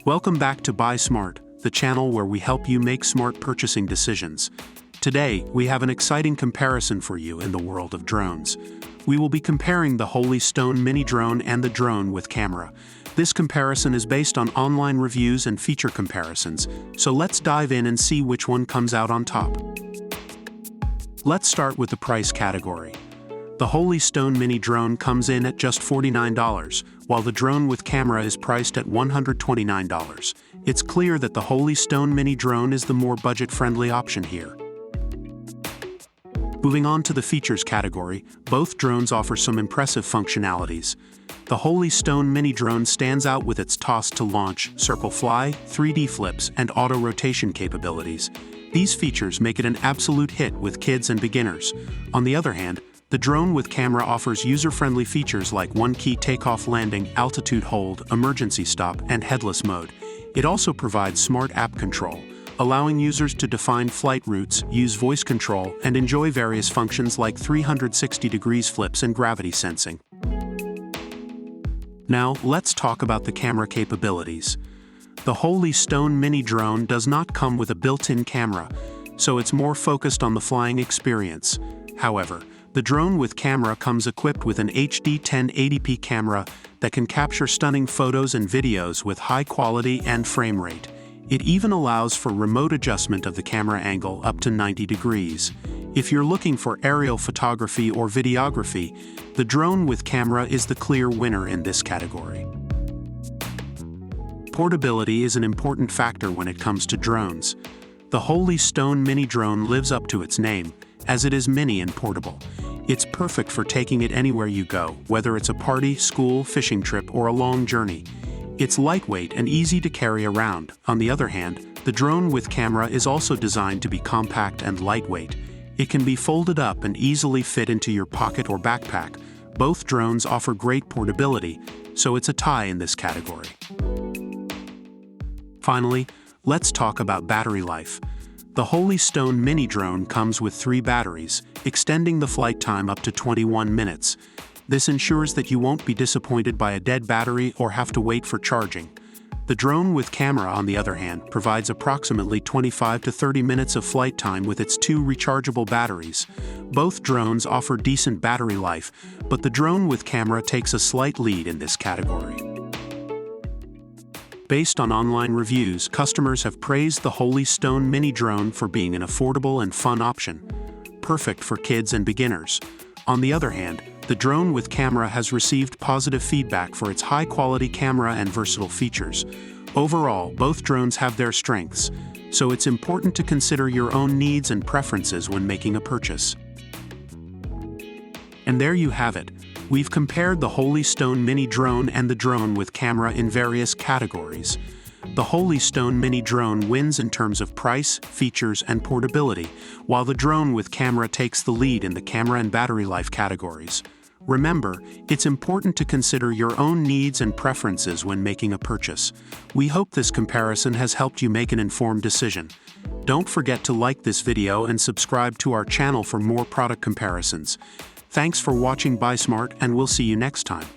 Welcome back to Buy Smart, the channel where we help you make smart purchasing decisions. Today, we have an exciting comparison for you in the world of drones. We will be comparing the Holy Stone mini drone and the drone with camera. This comparison is based on online reviews and feature comparisons, so let's dive in and see which one comes out on top. Let's start with the price category. The Holy Stone mini drone comes in at just $49, while the drone with camera is priced at $129. It's clear that the Holy Stone mini drone is the more budget-friendly option here. Moving on to the features category, both drones offer some impressive functionalities. The Holy Stone mini drone stands out with its toss to launch, circle fly, 3D flips, and auto rotation capabilities. These features make it an absolute hit with kids and beginners. On the other hand, the drone with camera offers user-friendly features like one-key takeoff landing, altitude hold, emergency stop, and headless mode. It also provides smart app control, allowing users to define flight routes, use voice control, and enjoy various functions like 360 degrees flips and gravity sensing. Now, let's talk about the camera capabilities. The Holy Stone mini drone does not come with a built-in camera, so it's more focused on the flying experience. However, the drone with camera comes equipped with an HD 1080p camera that can capture stunning photos and videos with high quality and frame rate. It even allows for remote adjustment of the camera angle up to 90 degrees. If you're looking for aerial photography or videography, the drone with camera is the clear winner in this category. Portability is an important factor when it comes to drones. The Holy Stone mini drone lives up to its name, as it is mini and portable. It's perfect for taking it anywhere you go, whether it's a party, school, fishing trip, or a long journey. It's lightweight and easy to carry around. On the other hand, the drone with camera is also designed to be compact and lightweight. It can be folded up and easily fit into your pocket or backpack. Both drones offer great portability, so it's a tie in this category. Finally, let's talk about battery life. The Holy Stone mini drone comes with 3 batteries, extending the flight time up to 21 minutes. This ensures that you won't be disappointed by a dead battery or have to wait for charging. The drone with camera, on the other hand, provides approximately 25 to 30 minutes of flight time with its 2 rechargeable batteries. Both drones offer decent battery life, but the drone with camera takes a slight lead in this category. Based on online reviews, customers have praised the Holy Stone mini drone for being an affordable and fun option, perfect for kids and beginners. On the other hand, the drone with camera has received positive feedback for its high-quality camera and versatile features. Overall, both drones have their strengths, so it's important to consider your own needs and preferences when making a purchase. And there you have it. We've compared the Holy Stone mini drone and the drone with camera in various categories. The Holy Stone mini drone wins in terms of price, features, and portability, while the drone with camera takes the lead in the camera and battery life categories. Remember, it's important to consider your own needs and preferences when making a purchase. We hope this comparison has helped you make an informed decision. Don't forget to like this video and subscribe to our channel for more product comparisons. Thanks for watching Buy Smart, and we'll see you next time.